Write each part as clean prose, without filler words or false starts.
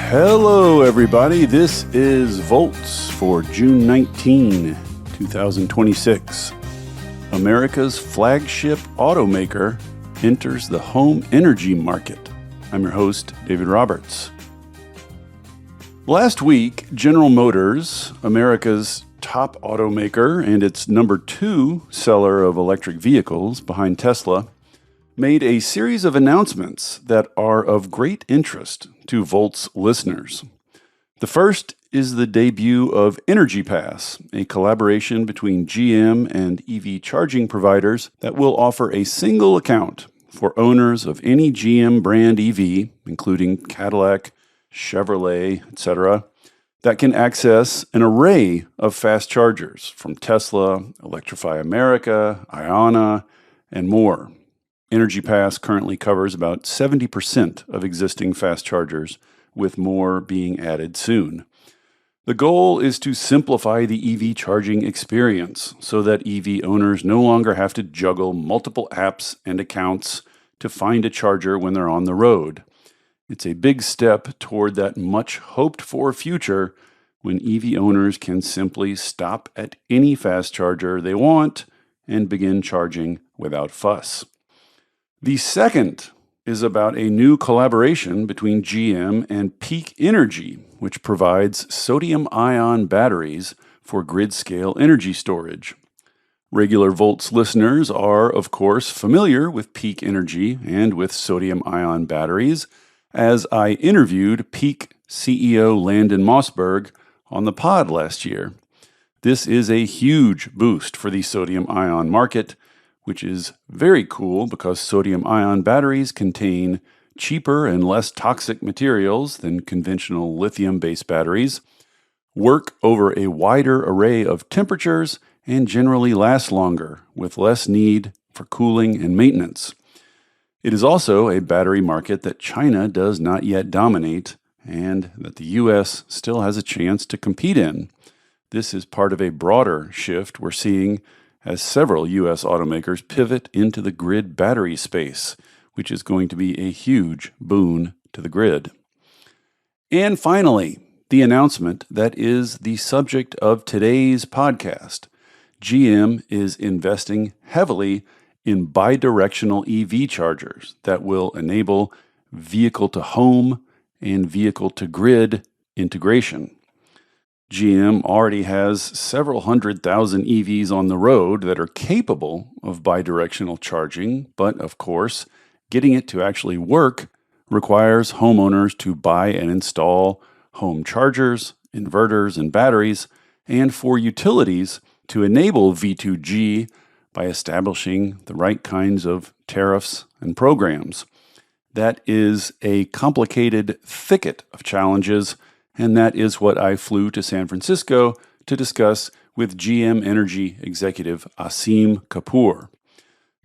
Hello, everybody. This is Volts for June 19, 2026. America's flagship automaker enters the home energy market. I'm your host, David Roberts. Last week, General Motors, America's top automaker and its number 2 seller of electric vehicles behind Tesla, made a series of announcements that are of great interest to Volt's listeners. The first is the debut of Energy Pass, a collaboration between GM and EV charging providers that will offer a single account for owners of any GM brand EV, including Cadillac, Chevrolet, etc., that can access an array of fast chargers from Tesla, Electrify America, Iona, and more. Energy Pass currently covers about 70% of existing fast chargers, with more being added soon. The goal is to simplify the EV charging experience so that EV owners no longer have to juggle multiple apps and accounts to find a charger when they're on the road. It's a big step toward that much hoped-for future when EV owners can simply stop at any fast charger they want and begin charging without fuss. The second is about a new collaboration between GM and Peak Energy, which provides sodium-ion batteries for grid-scale energy storage. Regular Volts listeners are, of course, familiar with Peak Energy and with sodium-ion batteries, as I interviewed Peak CEO Landon Mossberg on the pod last year. This is a huge boost for the sodium-ion market, which is very cool because sodium-ion batteries contain cheaper and less toxic materials than conventional lithium-based batteries, work over a wider array of temperatures, and generally last longer with less need for cooling and maintenance. It is also a battery market that China does not yet dominate and that the U.S. still has a chance to compete in. This is part of a broader shift we're seeing as several U.S. automakers pivot into the grid battery space, which is going to be a huge boon to the grid. And finally, the announcement that is the subject of today's podcast. GM is investing heavily in bidirectional EV chargers that will enable vehicle-to-home and vehicle-to-grid integration. GM already has several 100,000 EVs on the road that are capable of bidirectional charging, but of course, getting it to actually work requires homeowners to buy and install home chargers, inverters, and batteries, and for utilities to enable V2G by establishing the right kinds of tariffs and programs. That is a complicated thicket of challenges, and that is what I flew to San Francisco to discuss with GM Energy executive Aseem Kapur.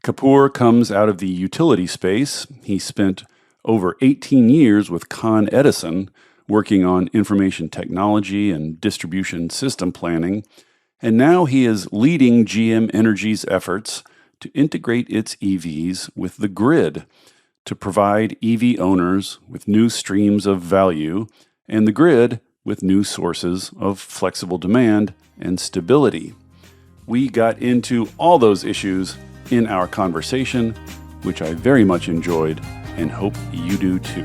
Kapur comes out of the utility space. He spent over 18 years with Con Edison working on information technology and distribution system planning, and now he is leading GM Energy's efforts to integrate its EVs with the grid to provide EV owners with new streams of value and the grid with new sources of flexible demand and stability. We got into all those issues in our conversation, which I very much enjoyed and hope you do too.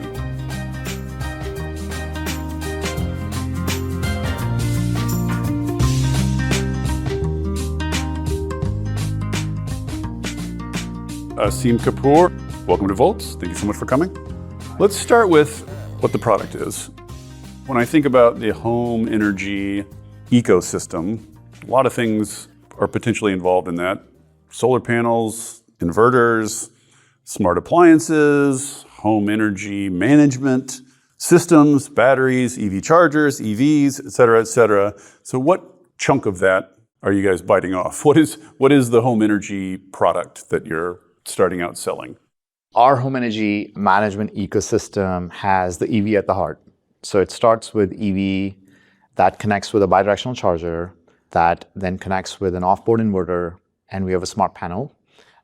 Aseem Kapur, welcome to Volts. Thank you so much for coming. Let's start with what the product is. When I think about the home energy ecosystem, a lot of things are potentially involved in that. Solar panels, inverters, smart appliances, home energy management systems, batteries, EV chargers, EVs, et cetera, et cetera. So what chunk of that are you guys biting off? What is the home energy product that you're starting out selling? Our home energy management ecosystem has the EV at the heart. So it starts with EV that connects with a bidirectional charger that then connects with an off-board inverter, and we have a smart panel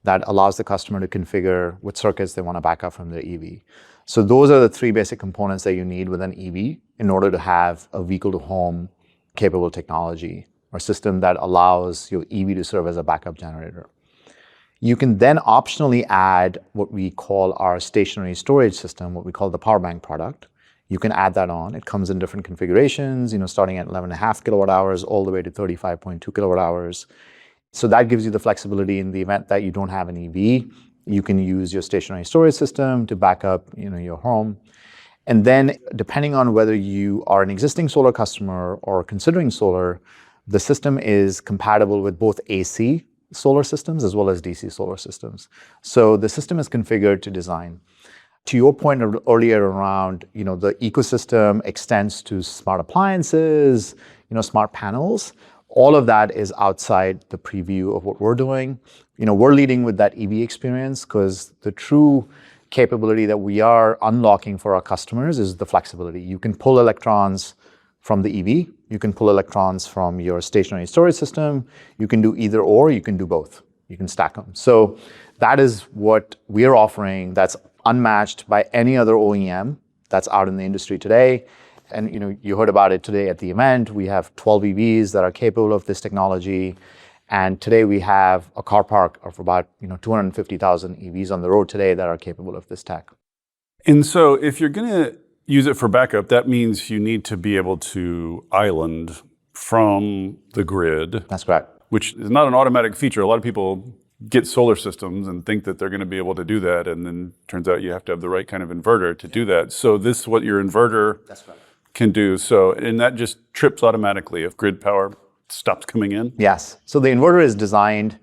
that allows the customer to configure what circuits they want to back up from their EV. So those are the three basic components that you need with an EV in order to have a vehicle-to-home capable technology or system that allows your EV to serve as a backup generator. You can then optionally add what we call our stationary storage system, what we call the power bank product. You can add that on. It comes in different configurations, starting at 11.5 kilowatt hours all the way to 35.2 kilowatt hours. So that gives you the flexibility in the event that you don't have an EV. You can use your stationary storage system to back up, your home. And then depending on whether you are an existing solar customer or considering solar, the system is compatible with both AC solar systems as well as DC solar systems. So the system is configured to design. To your point earlier around, the ecosystem extends to smart appliances, smart panels. All of that is outside the preview of what we're doing. We're leading with that EV experience because the true capability that we are unlocking for our customers is the flexibility. You can pull electrons from the EV, you can pull electrons from your stationary storage system, you can do either or, you can do both. You can stack them. So that is what we're offering that's unmatched by any other OEM that's out in the industry today. And you heard about it today at the event. We have 12 EVs that are capable of this technology. And today we have a car park of about 250,000 EVs on the road today that are capable of this tech. And so if you're going to use it for backup, that means you need to be able to island from the grid. That's correct. Which is not an automatic feature. A lot of people get solar systems and think that they're going to be able to do that. And then turns out you have to have the right kind of inverter to do that. So this is what your inverter can do. So, and that just trips automatically if grid power stops coming in? Yes. So the inverter is designed,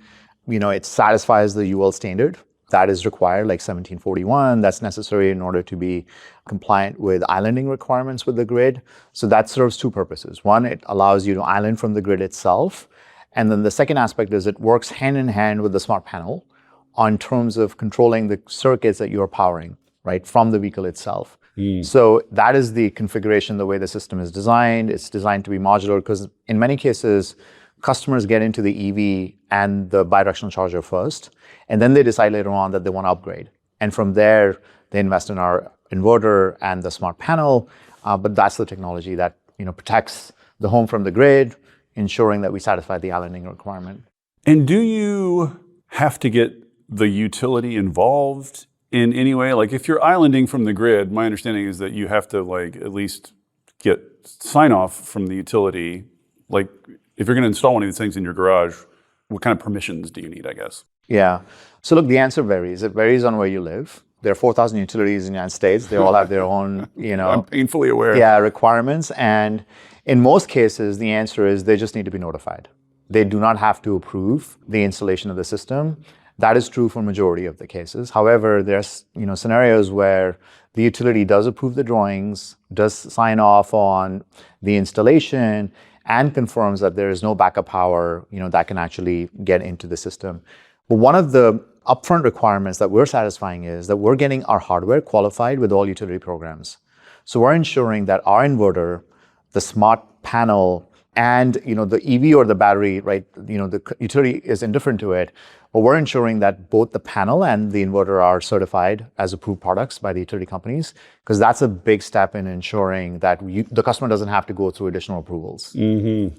it satisfies the UL standard that is required, like 1741. That's necessary in order to be compliant with islanding requirements with the grid. So that serves two purposes. One, it allows you to island from the grid itself. And then the second aspect is it works hand in hand with the smart panel on terms of controlling the circuits that you're powering, right, from the vehicle itself. So that is the configuration, the way the system is designed. It's designed to be modular because in many cases, customers get into the EV and the bidirectional charger first, and then they decide later on that they want to upgrade. And from there, they invest in our inverter and the smart panel. But that's the technology that protects the home from the grid, ensuring that we satisfy the islanding requirement. And do you have to get the utility involved in any way? Like if you're islanding from the grid, my understanding is that you have to at least get sign off from the utility. Like if you're going to install one of these things in your garage, what kind of permissions do you need, I guess? Yeah. So look, the answer varies. It varies on where you live. There are 4,000 utilities in the United States. They all have their own, I'm painfully aware. Yeah, requirements. And in most cases, the answer is they just need to be notified. They do not have to approve the installation of the system. That is true for majority of the cases. However, there's scenarios where the utility does approve the drawings, does sign off on the installation, and confirms that there is no backup power that can actually get into the system. But one of the upfront requirements that we're satisfying is that we're getting our hardware qualified with all utility programs. So we're ensuring that our inverter, the smart panel, and the EV or the battery, right? The utility is indifferent to it, but we're ensuring that both the panel and the inverter are certified as approved products by the utility companies, because that's a big step in ensuring that the customer doesn't have to go through additional approvals. Mm-hmm.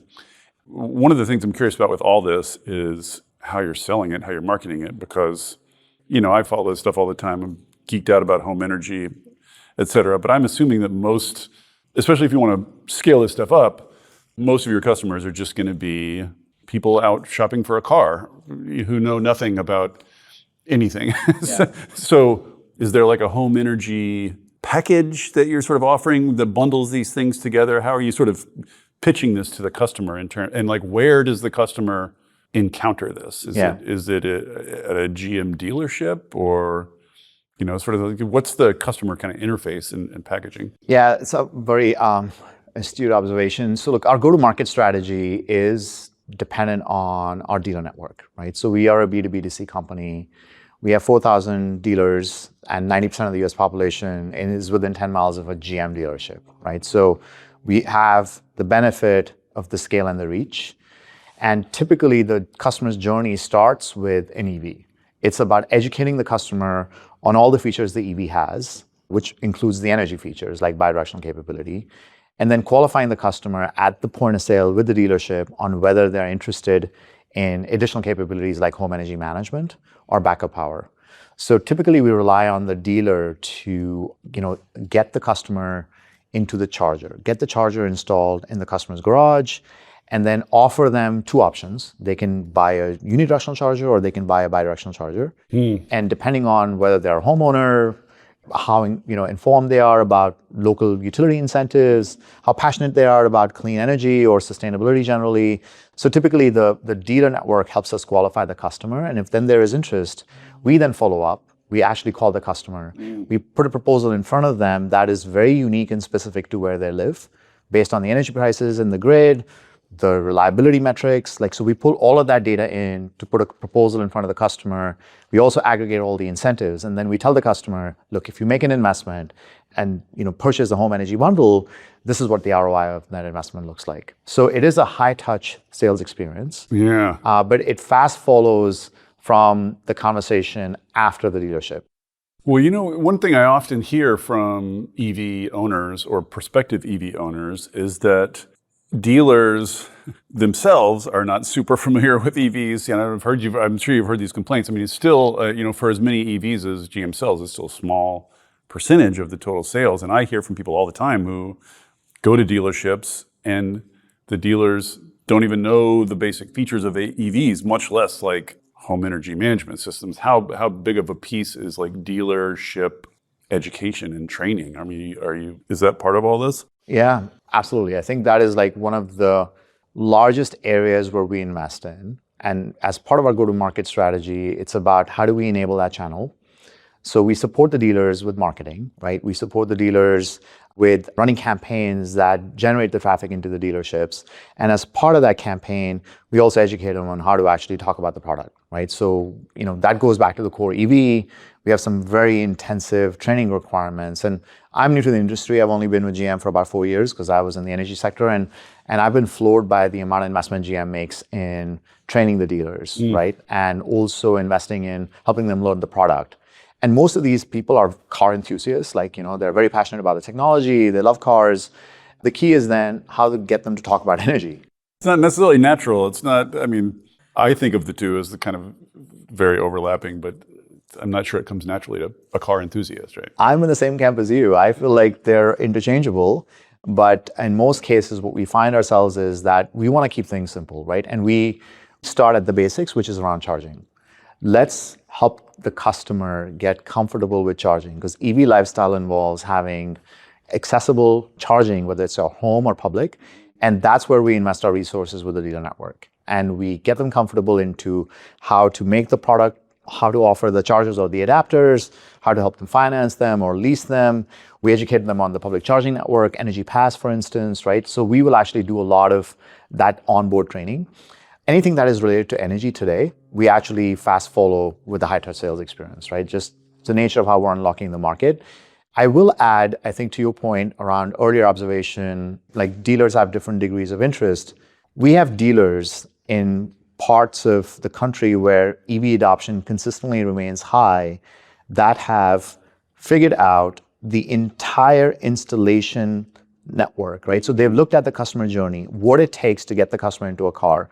One of the things I'm curious about with all this is how you're selling it, how you're marketing it, because I follow this stuff all the time. I'm geeked out about home energy, et cetera. But I'm assuming that most, especially if you want to scale this stuff up, most of your customers are just going to be people out shopping for a car who know nothing about anything. Yeah. So is there like a home energy package that you're sort of offering that bundles these things together? How are you sort of pitching this to the customer in turn? And where does the customer encounter this? Is it at a GM dealership or, sort of what's the customer kind of interface and packaging? Yeah, it's a very astute observation. So look, our go-to-market strategy is dependent on our dealer network, right? So we are a B2B2C company. We have 4,000 dealers and 90% of the US population is within 10 miles of a GM dealership, right? So we have the benefit of the scale and the reach. And typically the customer's journey starts with an EV. It's about educating the customer on all the features the EV has, which includes the energy features like bidirectional capability, and then qualifying the customer at the point of sale with the dealership on whether they're interested in additional capabilities like home energy management or backup power. So typically we rely on the dealer to, get the customer into the charger, get the charger installed in the customer's garage, and then offer them two options. They can buy a unidirectional charger or they can buy a bidirectional charger. And depending on whether they're a homeowner, how informed they are about local utility incentives, how passionate they are about clean energy or sustainability generally. So typically the dealer network helps us qualify the customer. And if then there is interest, we then follow up. We actually call the customer. We put a proposal in front of them that is very unique and specific to where they live based on the energy prices in the grid, the reliability metrics. So we pull all of that data in to put a proposal in front of the customer. We also aggregate all the incentives. And then we tell the customer, look, if you make an investment and purchase a home energy bundle, this is what the ROI of that investment looks like. So it is a high touch sales experience. Yeah. But it fast follows from the conversation after the dealership. Well, one thing I often hear from EV owners or prospective EV owners is that dealers themselves are not super familiar with EVs. I'm sure you've heard these complaints. I mean, it's still, for as many EVs as GM sells, it's still a small percentage of the total sales. And I hear from people all the time who go to dealerships and the dealers don't even know the basic features of EVs, much less like home energy management systems. How big of a piece is like dealership education and training? I mean, is that part of all this? Yeah, absolutely. I think that is like one of the largest areas where we invest in. And as part of our go-to-market strategy, it's about how do we enable that channel. So we support the dealers with marketing, right? We support the dealers with running campaigns that generate the traffic into the dealerships. And as part of that campaign, we also educate them on how to actually talk about the product, right? So, that goes back to the core EV. We have some very intensive training requirements. And I'm new to the industry. I've only been with GM for about 4 years because I was in the energy sector. And I've been floored by the amount of investment GM makes in training the dealers, right? And also investing in helping them learn the product. And most of these people are car enthusiasts. They're very passionate about the technology. They love cars. The key is then how to get them to talk about energy. It's not necessarily natural. It's not, I think of the two as the kind of very overlapping, but I'm not sure it comes naturally to a car enthusiast, right? I'm in the same camp as you. I feel like they're interchangeable. But in most cases, what we find ourselves is that we want to keep things simple, right? And we start at the basics, which is around charging. Let's help the customer get comfortable with charging because EV lifestyle involves having accessible charging, whether it's at home or public. And that's where we invest our resources with the dealer network. And we get them comfortable into how to make the product, how to offer the chargers or the adapters, how to help them finance them or lease them. We educate them on the public charging network, Energy Pass, for instance, right? So we will actually do a lot of that onboard training. Anything that is related to energy today, we actually fast follow with the high touch sales experience, right? Just the nature of how we're unlocking the market. I will add, I think to your point around earlier observation, like dealers have different degrees of interest. We have dealers in parts of the country where EV adoption consistently remains high that have figured out the entire installation network, right? So they've looked at the customer journey, what it takes to get the customer into a car,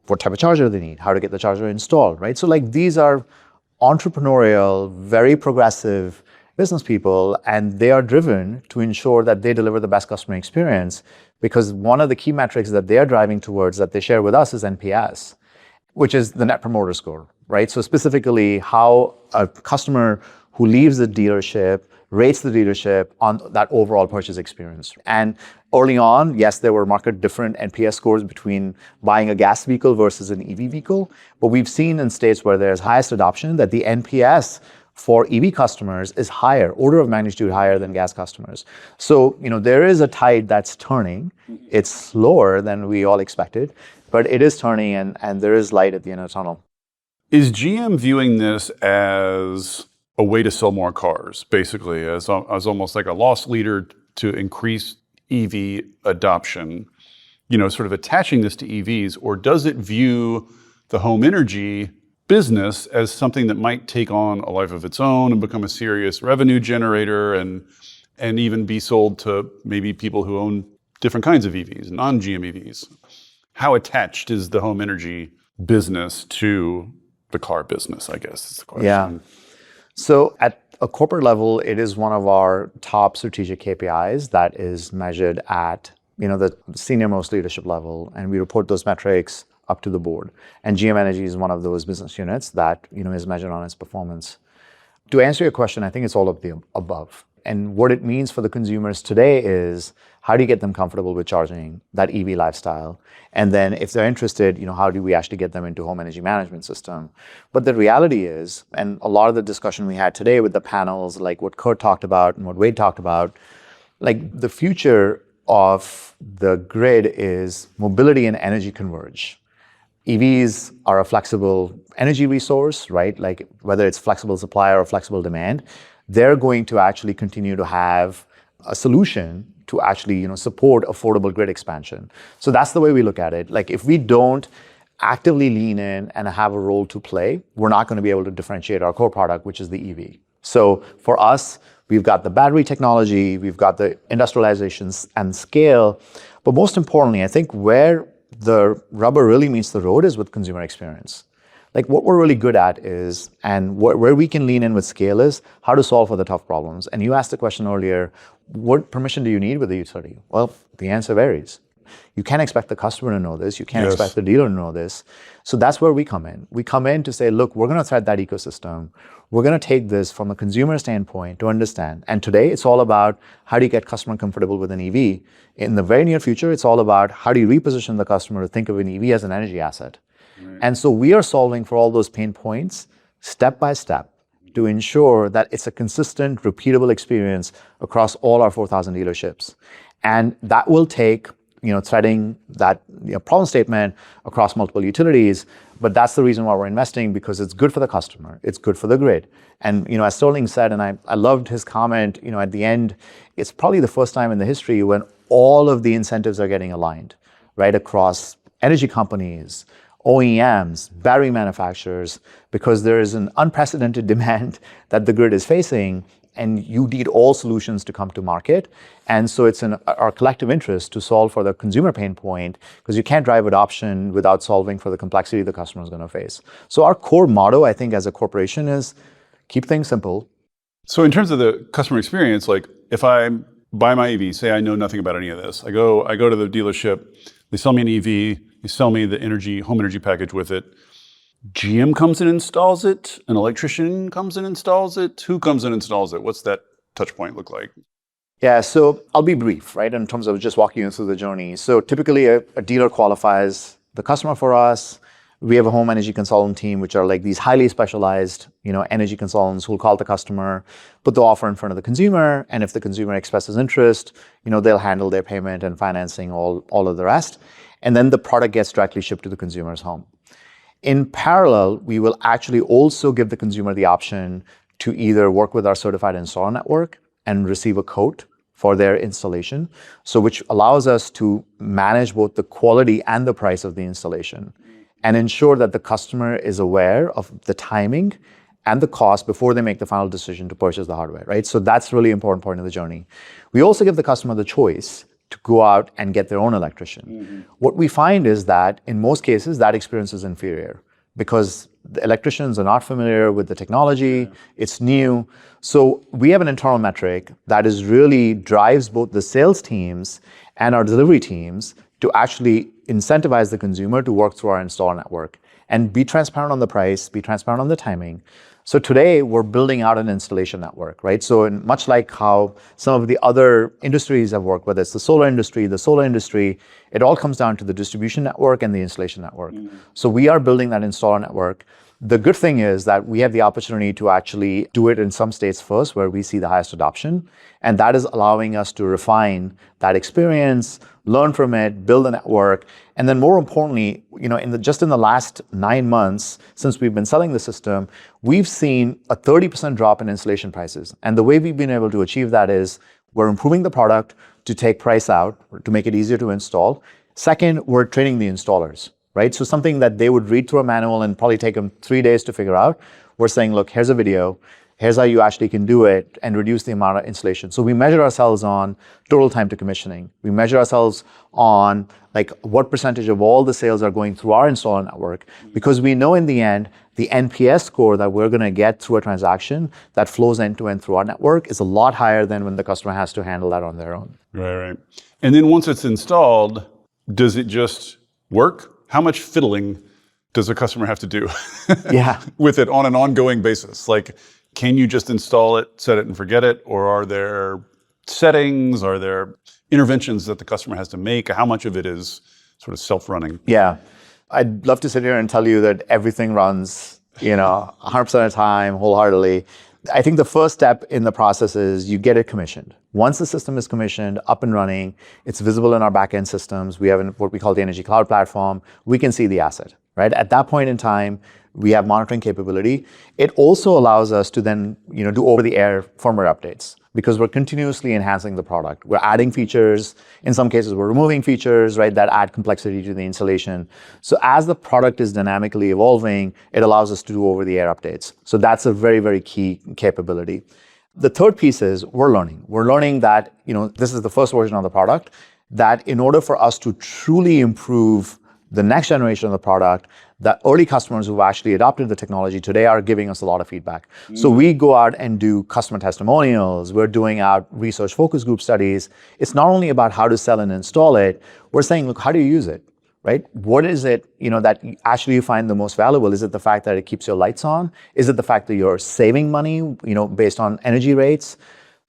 what type of charger they need, how to get the charger installed, right? So these are entrepreneurial, very progressive business people, and they are driven to ensure that they deliver the best customer experience because one of the key metrics that they are driving towards that they share with us is NPS, which is the Net Promoter Score, right? So specifically how a customer who leaves the dealership rates the dealership on that overall purchase experience. And early on, yes, there were market different NPS scores between buying a gas vehicle versus an EV vehicle, but we've seen in states where there's highest adoption that the NPS for EV customers is higher, order of magnitude higher than gas customers. So, there is a tide that's turning. It's slower than we all expected, but it is turning and there is light at the end of the tunnel. Is GM viewing this as a way to sell more cars, basically, as almost like a loss leader to increase EV adoption, sort of attaching this to EVs, or does it view the home energy business as something that might take on a life of its own and become a serious revenue generator and even be sold to maybe people who own different kinds of EVs, non-GM EVs. How attached is the home energy business to the car business, I guess is the question. Yeah. So at a corporate level, it is one of our top strategic KPIs that is measured at the senior most leadership level, and we report those metrics up to the board. And GM Energy is one of those business units that is measured on its performance. To answer your question, I think it's all of the above. And what it means for the consumers today is, how do you get them comfortable with charging that EV lifestyle? And then if they're interested, how do we actually get them into home energy management system? But the reality is, and a lot of the discussion we had today with the panels, like what Kurt talked about and what Wade talked about, like the future of the grid is mobility and energy converge. EVs are a flexible energy resource, right? Like whether it's flexible supply or flexible demand, they're going to actually continue to have a solution to actually support affordable grid expansion. So that's the way we look at it. Like if we don't actively lean in and have a role to play, we're not going to be able to differentiate our core product, which is the EV. So for us, we've got the battery technology, we've got the industrializations and scale, but most importantly, I think where the rubber really meets the road is with consumer experience. Like what we're really good at is, and where we can lean in with scale is, how to solve for the tough problems. And you asked the question earlier, what permission do you need with the utility? Well, the answer varies. You can't expect the customer to know this. You can't expect the dealer to know this. So that's where we come in. We come in to say, look, we're going to thread that ecosystem. We're going to take this from a consumer standpoint to understand. And today it's all about how do you get customer comfortable with an EV? In the very near future, it's all about how do you reposition the customer to think of an EV as an energy asset? Right. And so we are solving for all those pain points step by step to ensure that it's a consistent, repeatable experience across all our 4,000 dealerships. And that will take threading that problem statement across multiple utilities. But that's the reason why we're investing, because it's good for the customer. It's good for the grid. And as Sterling said, and I loved his comment, at the end, it's probably the first time in the history when all of the incentives are getting aligned, right, across energy companies, OEMs, battery manufacturers, because there is an unprecedented demand that the grid is facing, and you need all solutions to come to market. And so it's in our collective interest to solve for the consumer pain point, because you can't drive adoption without solving for the complexity the customer is going to face. So our core motto, I think, as a corporation is keep things simple. So in terms of the customer experience, like if I buy my EV, say I know nothing about any of this, I go to the dealership, they sell me an EV, they sell me the home energy package with it. GM comes and installs it, an electrician comes and installs it. Who comes and installs it? What's that touch point look like? Yeah, so I'll be brief, right, in terms of just walking you through the journey. So typically a dealer qualifies the customer for us. We have a home energy consultant team, which are like these highly specialized, energy consultants who will call the customer, put the offer in front of the consumer, and if the consumer expresses interest, they'll handle their payment and financing, all of the rest. And then the product gets directly shipped to the consumer's home. In parallel, we will actually also give the consumer the option to either work with our certified installer network and receive a quote for their installation, so which allows us to manage both the quality and the price of the installation and ensure that the customer is aware of the timing and the cost before they make the final decision to purchase the hardware, right? So that's really important part of the journey. We also give the customer the choice to go out and get their own electrician. Mm-hmm. What we find is that in most cases, that experience is inferior because the electricians are not familiar with the technology, it's new. So we have an internal metric that is really drives both the sales teams and our delivery teams to actually incentivize the consumer to work through our installer network and be transparent on the price, be transparent on the timing. So today we're building out an installation network, right? So much like how some of the other industries have worked, whether it's the solar industry, it all comes down to the distribution network and the installation network. Mm-hmm. So we are building that installer network. The good thing is that we have the opportunity to actually do it in some states first where we see the highest adoption. And that is allowing us to refine that experience, learn from it, build a network. And then more importantly, just in the last 9 months since we've been selling the system, we've seen a 30% drop in installation prices. And the way we've been able to achieve that is we're improving the product to take price out, to make it easier to install. Second, we're training the installers. right? So something that they would read through a manual and probably take them 3 days to figure out, we're saying, look, here's a video, here's how you actually can do it and reduce the amount of installation. So we measure ourselves on total time to commissioning. We measure ourselves on like what percentage of all the sales are going through our installer network, because we know in the end, the NPS score that we're going to get through a transaction that flows end to end through our network is a lot higher than when the customer has to handle that on their own. Right. And then once it's installed, does it just work? How much fiddling does a customer have to do Yeah. with it on an ongoing basis? Like, can you just install it, set it and forget it? Or are there settings? Are there interventions that the customer has to make? How much of it is sort of self-running? Yeah. I'd love to sit here and tell you that everything runs, 100% of the time, wholeheartedly. I think the first step in the process is you get it commissioned. Once the system is commissioned, up and running, it's visible in our backend systems. We have what we call the Energy Cloud platform. We can see the asset, right? At that point in time, we have monitoring capability. It also allows us to then, do over-the-air firmware updates because we're continuously enhancing the product. We're adding features. In some cases, we're removing features, right, that add complexity to the installation. So as the product is dynamically evolving, it allows us to do over-the-air updates. So that's a very, very key capability. The third piece is we're learning. We're learning that, this is the first version of the product, that in order for us to truly improve the next generation of the product, the early customers who've actually adopted the technology today are giving us a lot of feedback. So we go out and do customer testimonials. We're doing out research focus group studies. It's not only about how to sell and install it. We're saying, look, how do you use it, right? What is it, that actually you find the most valuable? Is it the fact that it keeps your lights on? Is it the fact that you're saving money, based on energy rates?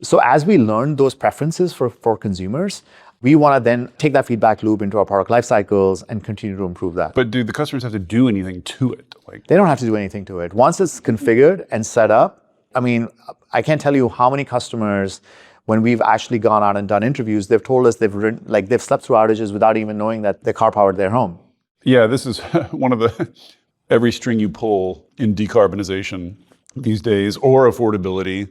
So as we learn those preferences for consumers, we want to then take that feedback loop into our product life cycles and continue to improve that. But do the customers have to do anything to it? They don't have to do anything to it. Once it's configured and set up, I can't tell you how many customers, when we've actually gone out and done interviews, they've told us they've slept through outages without even knowing that their car powered their home. Yeah, this is one of the, every string you pull in decarbonization these days, or affordability,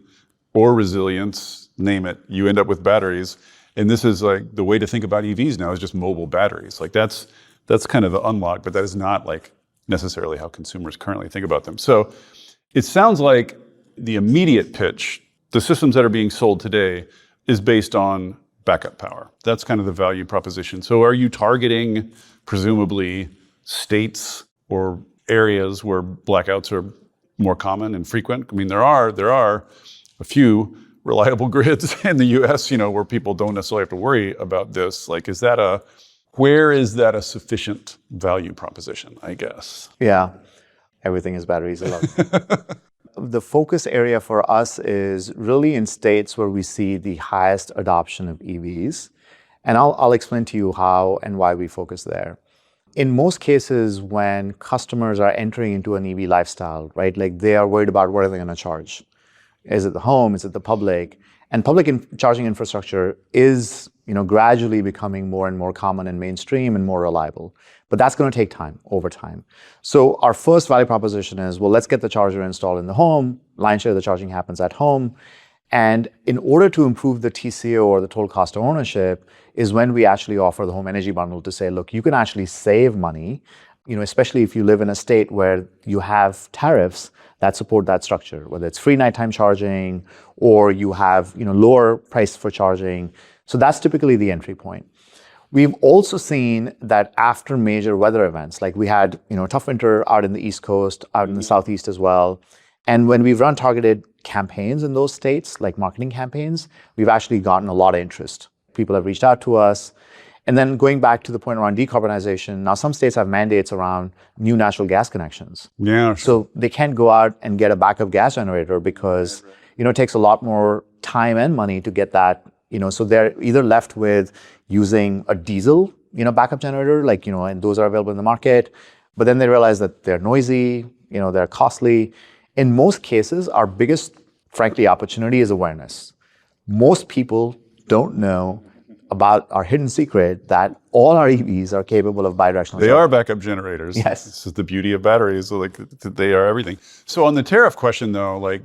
or resilience, name it, you end up with batteries. And this is like the way to think about EVs now is just mobile batteries. Like that's kind of the unlock, but that is not like necessarily how consumers currently think about them. So it sounds like the immediate pitch, the systems that are being sold today, is based on backup power. That's kind of the value proposition. So are you targeting presumably states or areas where blackouts are more common and frequent? There are a few reliable grids in the US, where people don't necessarily have to worry about this. Like, where is that a sufficient value proposition, I guess? Yeah, everything is batteries. I love it. The focus area for us is really in states where we see the highest adoption of EVs. And I'll explain to you how and why we focus there. In most cases, when customers are entering into an EV lifestyle, right, like they are worried about what are they going to charge. Is it the home? Is it the public? And public charging infrastructure is, gradually becoming more and more common and mainstream and more reliable. But that's going to take time, over time. So our first value proposition is, well, let's get the charger installed in the home. Lion's share of the charging happens at home. And in order to improve the TCO or the total cost of ownership is when we actually offer the home energy bundle to say, look, you can actually save money, especially if you live in a state where you have tariffs that support that structure, whether it's free nighttime charging or you have lower price for charging. So that's typically the entry point. We've also seen that after major weather events, like we had a tough winter out in the East Coast, out in the Southeast as well. And when we've run targeted campaigns in those states, like marketing campaigns, we've actually gotten a lot of interest. People have reached out to us. And then going back to the point around decarbonization, now some states have mandates around new natural gas connections. Yeah. So they can't go out and get a backup gas generator because, it takes a lot more time and money to get that, so they're either left with using a diesel, backup generator, and those are available in the market. But then they realize that they're noisy, they're costly. In most cases, our biggest, frankly, opportunity is awareness. Most people don't know about our hidden secret that all our EVs are capable of bidirectional They charging. are backup generators. Yes. This is the beauty of batteries. So they are everything. So on the tariff question, though,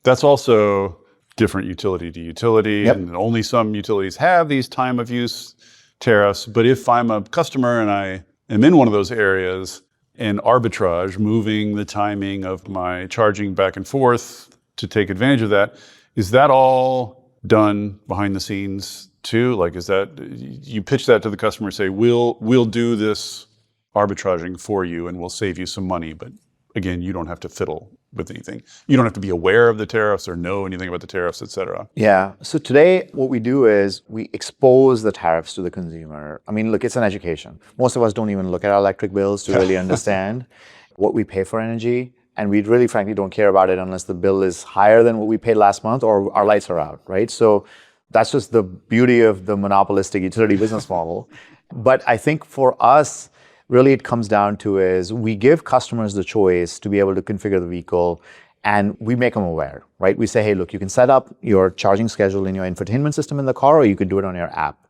that's also different utility to utility. Yep. And only some utilities have these time of use tariffs. But if I'm a customer and I am in one of those areas and arbitrage, moving the timing of my charging back and forth to take advantage of that, is that all done behind the scenes too? Like, is that, you pitch that to the customer, say, we'll do this arbitraging for you and we'll save you some money, but again, you don't have to fiddle with anything. You don't have to be aware of the tariffs or know anything about the tariffs, et cetera. Yeah. So today, what we do is we expose the tariffs to the consumer. I mean, look, it's an education. Most of us don't even look at our electric bills to really understand what we pay for energy. And we really, frankly, don't care about it unless the bill is higher than what we paid last month or our lights are out, right? So that's just the beauty of the monopolistic utility business model. But I think for us, really it comes down to is we give customers the choice to be able to configure the vehicle and we make them aware, right? We say, hey, look, you can set up your charging schedule in your infotainment system in the car or you can do it on your app.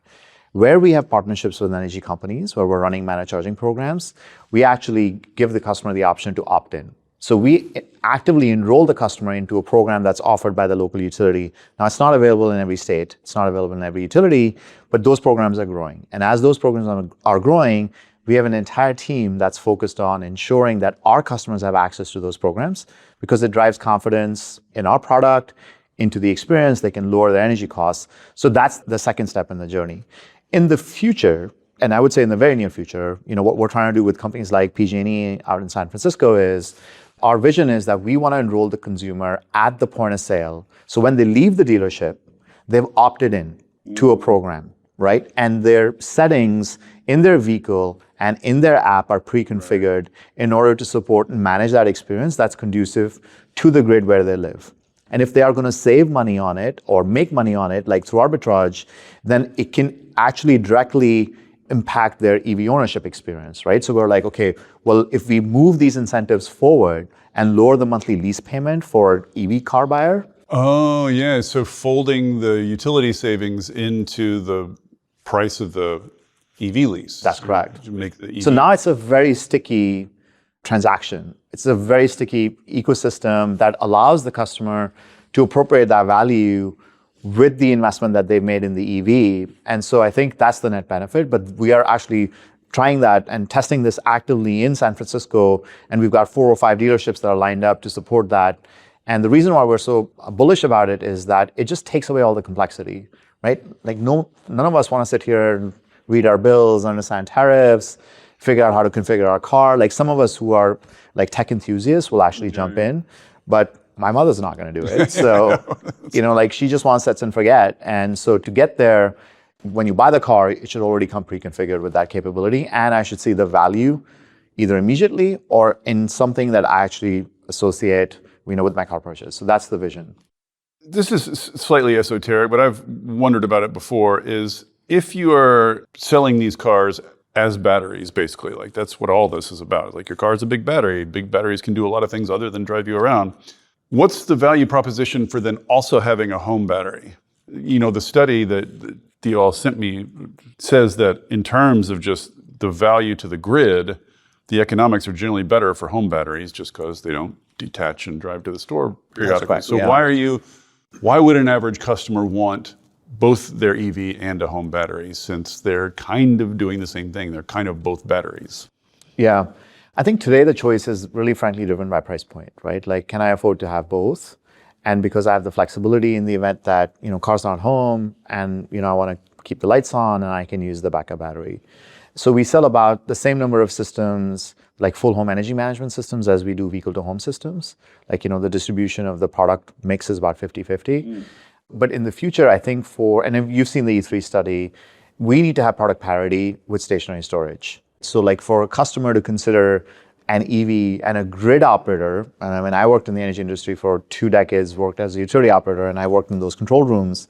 Where we have partnerships with energy companies, where we're running managed charging programs, we actually give the customer the option to opt in. So we actively enroll the customer into a program that's offered by the local utility. Now, it's not available in every state. It's not available in every utility, but those programs are growing. And as those programs are growing, we have an entire team that's focused on ensuring that our customers have access to those programs because it drives confidence in our product, into the experience. They can lower their energy costs. So that's the second step in the journey. In the future, and I would say in the very near future, what we're trying to do with companies like PG&E out in San Francisco is our vision is that we want to enroll the consumer at the point of sale. So when they leave the dealership, they've opted in to a program, right? And their settings in their vehicle and in their app are pre-configured in order to support and manage that experience that's conducive to the grid where they live. And if they are going to save money on it or make money on it, like through arbitrage, then it can actually directly impact their EV ownership experience, right? So we're like, okay, well, if we move these incentives forward and lower the monthly lease payment for EV car buyer. Oh, yeah. So folding the utility savings into the price of the EV lease. That's correct. To make the EV. So now it's a very sticky transaction. It's a very sticky ecosystem that allows the customer to appropriate that value with the investment that they've made in the EV. And so I think that's the net benefit. But we are actually trying that and testing this actively in San Francisco. And we've got 4 or 5 dealerships that are lined up to support that. And the reason why we're so bullish about it is that it just takes away all the complexity, right? Like none of us want to sit here and read our bills, understand tariffs, figure out how to configure our car. Like some of us who are like tech enthusiasts will actually jump in, but my mother's not going to do it. So, like she just wants sets and forget. And so to get there, when you buy the car, it should already come pre-configured with that capability. And I should see the value either immediately or in something that I actually associate, with my car purchase. So that's the vision. This is slightly esoteric, but I've wondered about it before, is if you are selling these cars as batteries, basically, like that's what all this is about. Like your car's a big battery. Big batteries can do a lot of things other than drive you around. What's the value proposition for then also having a home battery? The study that you all sent me says that in terms of just the value to the grid, the economics are generally better for home batteries just because they don't detach and drive to the store periodically. So why would an average customer want both their EV and a home battery since they're kind of doing the same thing? They're kind of both batteries. Yeah. I think today the choice is really frankly driven by price point, right? Like, can I afford to have both? And because I have the flexibility in the event that, car's not home and, I want to keep the lights on and I can use the backup battery. So we sell about the same number of systems, like full home energy management systems, as we do vehicle to home systems. Like, the distribution of the product mix is about 50-50. But in the future, I think and if you've seen the E3 study, we need to have product parity with stationary storage. So like for a customer to consider an EV and a grid operator, and I mean, I worked in the energy industry for 2 decades, worked as a utility operator, and I worked in those control rooms.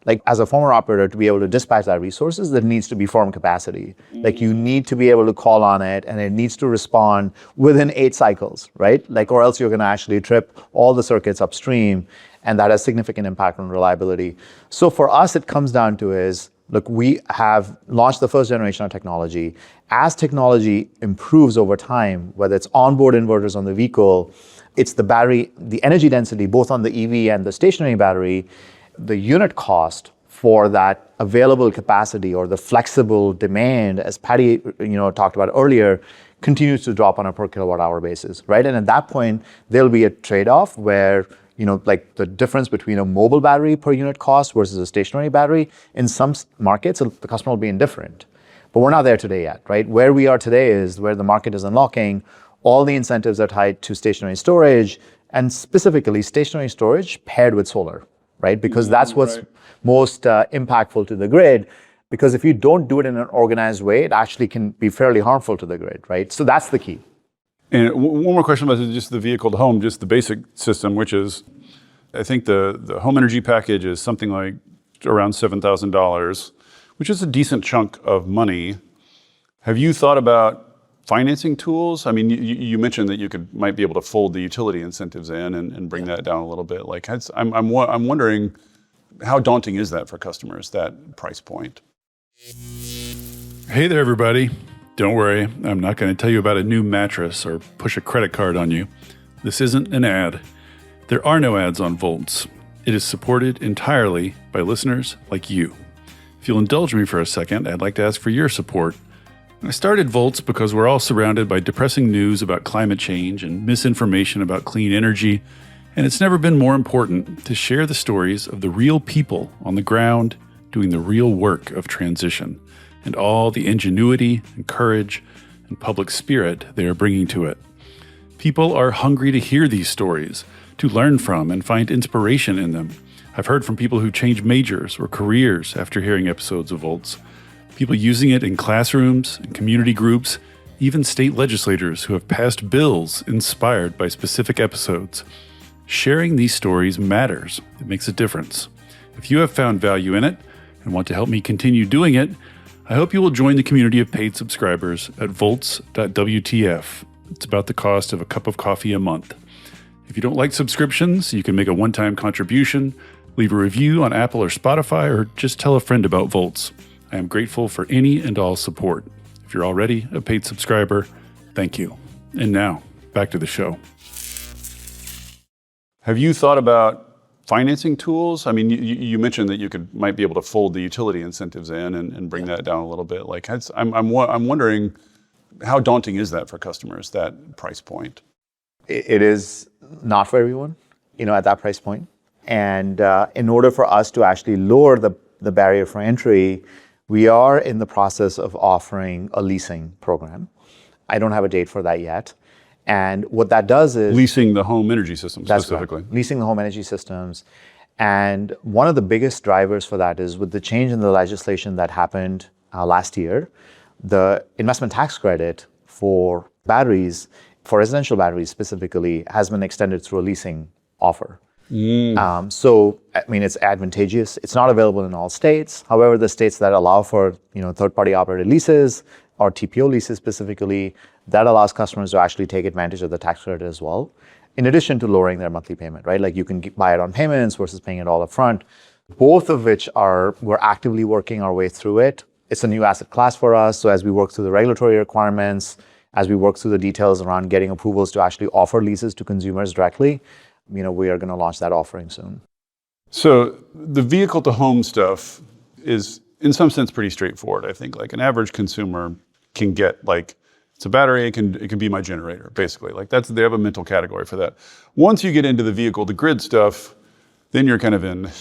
Like as a former operator, to be able to dispatch that resources, there needs to be firm capacity. Like you need to be able to call on it and it needs to respond within 8 cycles, right? Like, or else you're going to actually trip all the circuits upstream, and that has significant impact on reliability. So for us, it comes down to is, look, we have launched the first generation of technology. As technology improves over time, whether it's onboard inverters on the vehicle, it's the battery, the energy density, both on the EV and the stationary battery, the unit cost for that available capacity or the flexible demand, as Patty talked about earlier, continues to drop on a per kilowatt hour basis, right? And at that point, there'll be a trade-off where like the difference between a mobile battery per unit cost versus a stationary battery, in some markets, the customer will be indifferent. But we're not there today yet, right? Where we are today is where the market is unlocking. All the incentives are tied to stationary storage, and specifically stationary storage paired with solar, right? Because that's what's most impactful to the grid. Because if you don't do it in an organized way, it actually can be fairly harmful to the grid, right? So that's the key. And one more question about just the vehicle to home, just the basic system, which is, I think the home energy package is something like around $7,000, which is a decent chunk of money. Have you thought about financing tools? I mean, you mentioned that you might be able to fold the utility incentives in and bring that down a little bit. Like, I'm wondering, how daunting is that for customers, that price point? Hey there, everybody. Don't worry, I'm not going to tell you about a new mattress or push a credit card on you. This isn't an ad. There are no ads on Volts. It is supported entirely by listeners like you. If you'll indulge me for a second, I'd like to ask for your support. I started Volts because we're all surrounded by depressing news about climate change and misinformation about clean energy, and it's never been more important to share the stories of the real people on the ground doing the real work of transition, and all the ingenuity and courage and public spirit they are bringing to it. People are hungry to hear these stories, to learn from and find inspiration in them. I've heard from people who change majors or careers after hearing episodes of Volts, people using it in classrooms and community groups, even state legislators who have passed bills inspired by specific episodes. Sharing these stories matters. It makes a difference. If you have found value in it and want to help me continue doing it, I hope you will join the community of paid subscribers at volts.wtf. It's about the cost of a cup of coffee a month. If you don't like subscriptions, you can make a one-time contribution, leave a review on Apple or Spotify, or just tell a friend about Volts. I am grateful for any and all support. If you're already a paid subscriber, thank you. And now, back to the show. Have you thought about financing tools? I mean, you mentioned that you might be able to fold the utility incentives in and bring that down a little bit. Like, I'm wondering, how daunting is that for customers, that price point? It is not for everyone, at that price point. And in order for us to actually lower the barrier for entry, we are in the process of offering a leasing program. I don't have a date for that yet. And what that does is... Leasing the home energy system specifically. Correct. Leasing the home energy systems. And one of the biggest drivers for that is with the change in the legislation that happened last year, the investment tax credit for batteries, for residential batteries specifically, has been extended through a leasing offer. So, I mean, it's advantageous. It's not available in all states. However, the states that allow for, third-party operated leases or TPO leases specifically, that allows customers to actually take advantage of the tax credit as well, in addition to lowering their monthly payment, right? Like you can buy it on payments versus paying it all up front, both of which we're actively working our way through it. It's a new asset class for us. So as we work through the regulatory requirements, as we work through the details around getting approvals to actually offer leases to consumers directly, we are going to launch that offering soon. So the vehicle to home stuff is in some sense pretty straightforward. I think like an average consumer can get it's a battery, it can be my generator, basically. They have a mental category for that. Once you get into the vehicle to grid stuff, then you're kind of in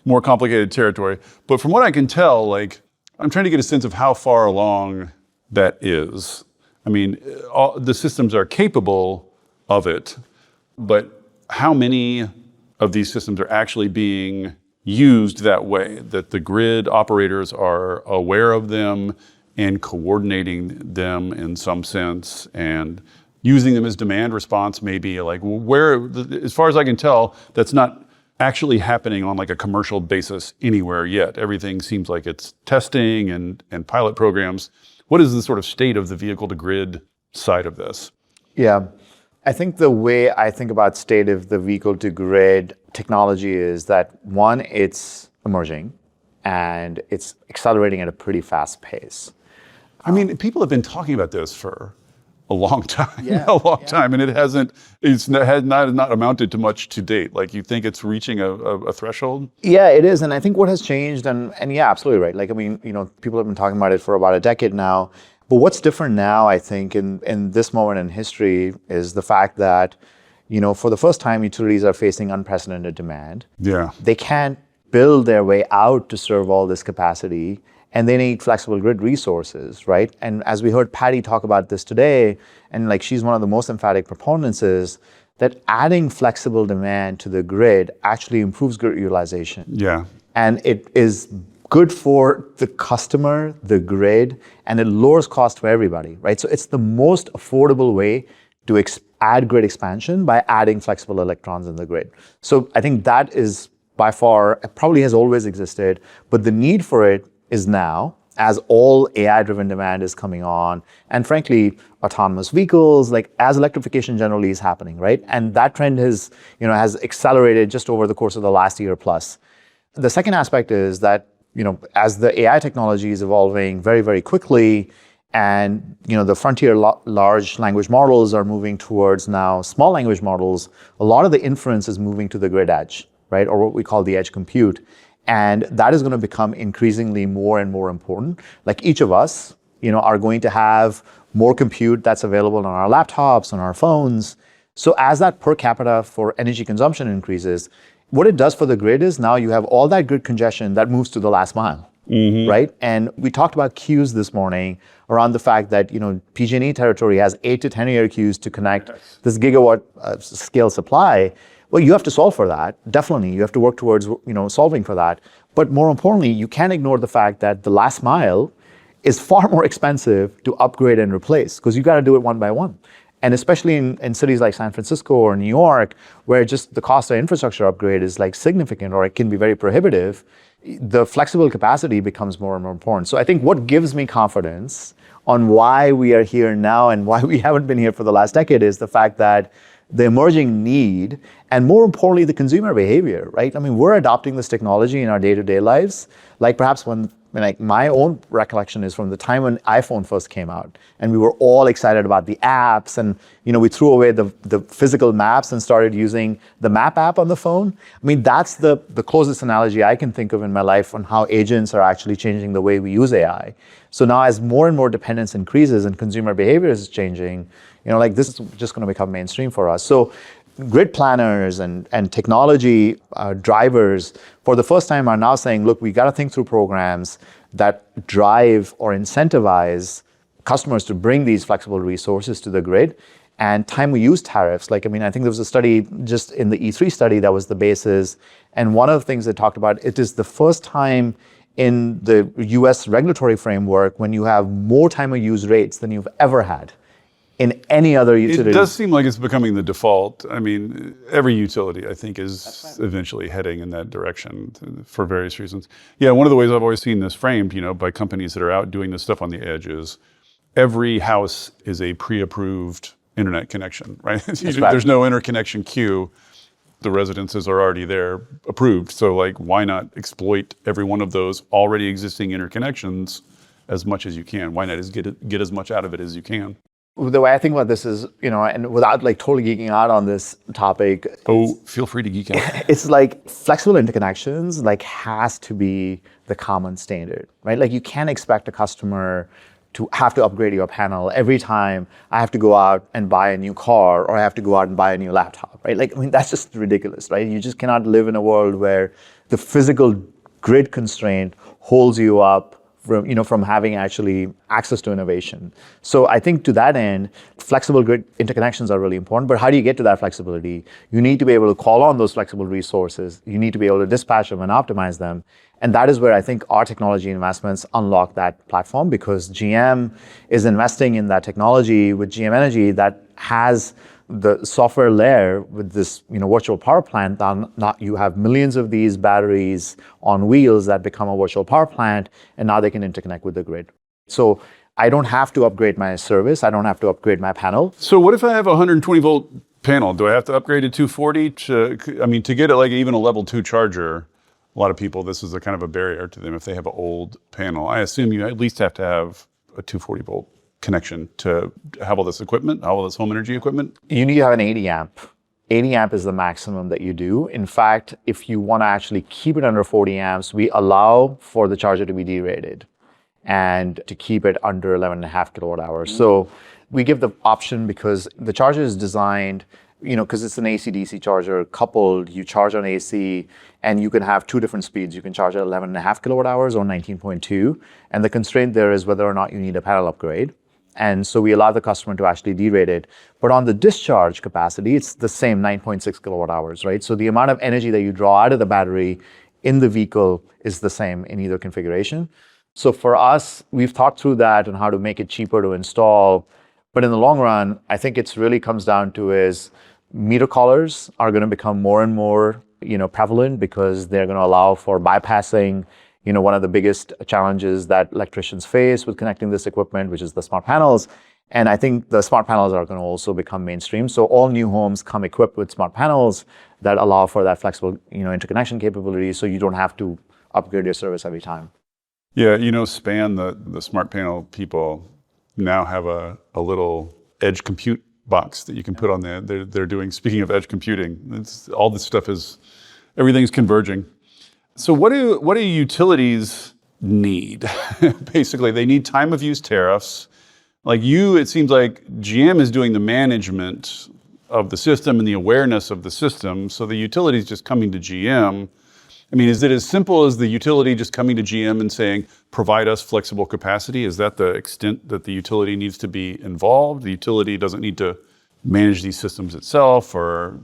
more complicated territory. But from what I can tell, I'm trying to get a sense of how far along that is. I mean, all the systems are capable of it, but how many of these systems are actually being used that way, that the grid operators are aware of them and coordinating them in some sense and using them as demand response, maybe where, as far as I can tell, that's not actually happening on a commercial basis anywhere yet. Everything seems like it's testing and pilot programs. What is the sort of state of the vehicle to grid side of this? Yeah, I think the way I think about state of the vehicle to grid technology is that one, it's emerging and it's accelerating at a pretty fast pace. I mean, people have been talking about this for a long time, time, and it hasn't. Has not amounted to much to date. Like, you think it's reaching a threshold? Yeah, it is, and I think what has changed, and yeah, absolutely right. Like, I mean, people have been talking about it for about a decade now. But what's different now, I think, in this moment in history, is the fact that, for the first time, utilities are facing unprecedented demand. Yeah, they can't build their way out to serve all this capacity, and they need flexible grid resources, right? And as we heard Patty talk about this today, and like she's one of the most emphatic proponents, is that adding flexible demand to the grid actually improves grid utilization. Yeah. And it is good for the customer, the grid, and it lowers cost for everybody, right? So it's the most affordable way to add grid expansion by adding flexible electrons in the grid. So I think that is by far, it probably has always existed, but the need for it is now, as all AI-driven demand is coming on, and frankly, autonomous vehicles, like as electrification generally is happening, right? And that trend has accelerated just over the course of the last year plus. The second aspect is that, as the AI technology is evolving very, very quickly, and the frontier large language models are moving towards now small language models, a lot of the inference is moving to the grid edge, right? Or what we call the edge compute. And that is going to become increasingly more and more important. Like each of us, are going to have more compute that's available on our laptops, on our phones. So as that per capita for energy consumption increases, what it does for the grid is now you have all that grid congestion that moves to the last mile, right? And we talked about queues this morning around the fact that, PG&E territory has 8 to 10 year queues to connect this gigawatt scale supply. Well, you have to solve for that. Definitely, you have to work towards, solving for that. But more importantly, you can't ignore the fact that the last mile is far more expensive to upgrade and replace, because you got to do it one by one. And especially in cities like San Francisco or New York, where just the cost of infrastructure upgrade is like significant, or it can be very prohibitive, the flexible capacity becomes more and more important. So I think what gives me confidence on why we are here now and why we haven't been here for the last decade is the fact that the emerging need, and more importantly, the consumer behavior, right? I mean, we're adopting this technology in our day-to-day lives. Like perhaps my own recollection is from the time when iPhone first came out, and we were all excited about the apps, and we threw away the physical maps and started using the map app on the phone. I mean, that's the closest analogy I can think of in my life on how agents are actually changing the way we use AI. So now as more and more dependence increases and consumer behavior is changing, this is just going to become mainstream for us. So grid planners and technology drivers for the first time are now saying, look, we got to think through programs that drive or incentivize customers to bring these flexible resources to the grid. And time of use tariffs, I think there was a study just in the E3 study that was the basis. And one of the things they talked about, it is the first time in the US regulatory framework when you have more time of use rates than you've ever had in any other utility. It does seem like it's becoming the default. I mean, every utility, I think, is eventually heading in that direction for various reasons. Yeah, one of the ways I've always seen this framed, by companies that are out doing this stuff on the edge is every house is a pre-approved internet connection, right? There's no interconnection queue. The residences are already there approved. So why not exploit every one of those already existing interconnections as much as you can? Why not just get as much out of it as you can? The way I think about this is, and without totally geeking out on this topic. Oh, feel free to geek out. It's flexible interconnections has to be the common standard, right? You can't expect a customer to have to upgrade your panel every time I have to go out and buy a new car or I have to go out and buy a new laptop, right? That's just ridiculous, right? You just cannot live in a world where the physical grid constraint holds you up from having actually access to innovation. So I think to that end, flexible grid interconnections are really important. But how do you get to that flexibility? You need to be able to call on those flexible resources. You need to be able to dispatch them and optimize them. And that is where I think our technology investments unlock that platform, because GM is investing in that technology with GM Energy that has the software layer with this virtual power plant. Now you have millions of these batteries on wheels that become a virtual power plant, and now they can interconnect with the grid. So I don't have to upgrade my service. I don't have to upgrade my panel. So what if I have a 120 volt panel? Do I have to upgrade to 240 to get even a level 2 charger? A lot of people, this is a kind of a barrier to them if they have an old panel. I assume you at least have to have a 240 volt connection to have all this equipment, all this home energy equipment? You need to have an 80 amp. 80 amp is the maximum that you do. In fact, if you want to actually keep it under 40 amps, we allow for the charger to be derated and to keep it under 11.5 kilowatt hours. So we give the option because the charger is designed, because it's an AC-DC charger coupled, you charge on AC and you can have two different speeds. You can charge at 11.5 kilowatt hours or 19.2. And the constraint there is whether or not you need a panel upgrade. And so we allow the customer to actually derate it. But on the discharge capacity, it's the same 9.6 kilowatt hours, right? So the amount of energy that you draw out of the battery in the vehicle is the same in either configuration. So for us, we've thought through that and how to make it cheaper to install. But in the long run, I think it's really comes down to is meter collars are going to become more and more, prevalent because they're going to allow for bypassing, one of the biggest challenges that electricians face with connecting this equipment, which is the smart panels. And I think the smart panels are going to also become mainstream. So all new homes come equipped with smart panels that allow for that flexible, interconnection capability. So you don't have to upgrade your service every time. Yeah, SPAN, the smart panel people now have a little edge compute box that you can put on there. They're doing, speaking of edge computing, all this stuff everything's converging. So what do utilities need? Basically, they need time of use tariffs. It seems like GM is doing the management of the system and the awareness of the system. So the utility is just coming to GM. I mean, is it as simple as the utility just coming to GM and saying, provide us flexible capacity? Is that the extent that the utility needs to be involved? The utility doesn't need to manage these systems itself, or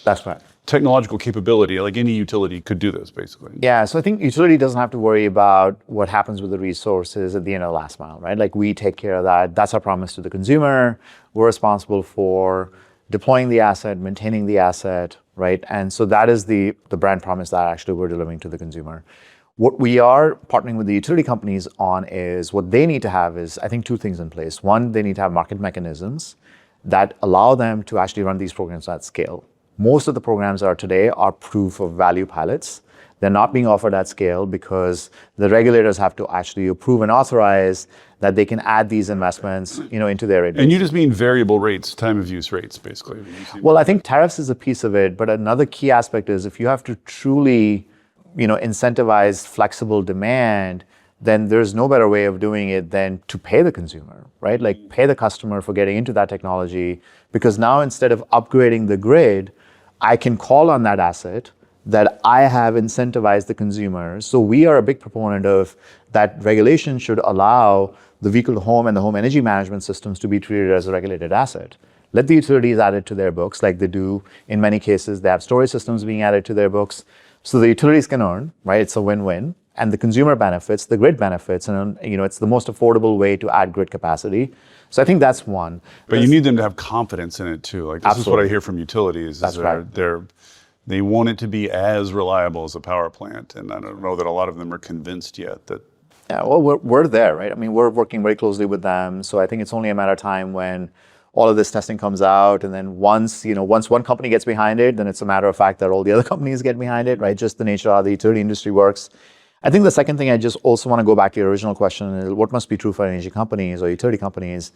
That's right. Technological capability, like any utility could do this basically. Yeah, so I think utility doesn't have to worry about what happens with the resources at the end of the last mile, right? We take care of that. That's our promise to the consumer. We're responsible for deploying the asset, maintaining the asset, right? And so that is the brand promise that actually we're delivering to the consumer. What we are partnering with the utility companies on is what they need to have is, I think, two things in place. One, they need to have market mechanisms that allow them to actually run these programs at scale. Most of the programs today are proof of value pilots. They're not being offered at scale because the regulators have to actually approve and authorize that they can add these investments, into their rate base. And you just mean variable rates, time of use rates, basically. Well, I think tariffs is a piece of it, but another key aspect is if you have to truly, incentivize flexible demand, then there's no better way of doing it than to pay the consumer, right? Pay the customer for getting into that technology, because now instead of upgrading the grid, I can call on that asset that I have incentivized the consumer. So we are a big proponent of that regulation should allow the vehicle to home and the home energy management systems to be treated as a regulated asset. Let the utilities add it to their books like they do in many cases. They have storage systems being added to their books. So the utilities can earn, right? It's a win-win. And the consumer benefits, the grid benefits, and it's the most affordable way to add grid capacity. So I think that's one. But you need them to have confidence in it too. This Absolutely. is what I hear from utilities. That's right. They want it to be as reliable as a power plant. And I don't know that a lot of them are convinced yet that. Yeah, well, we're there, right? I mean, we're working very closely with them. So I think it's only a matter of time when all of this testing comes out. And then once one company gets behind it, then it's a matter of fact that all the other companies get behind it, right? Just the nature of how the utility industry works. I think the second thing I just also want to go back to your original question is what must be true for energy companies or utility companies.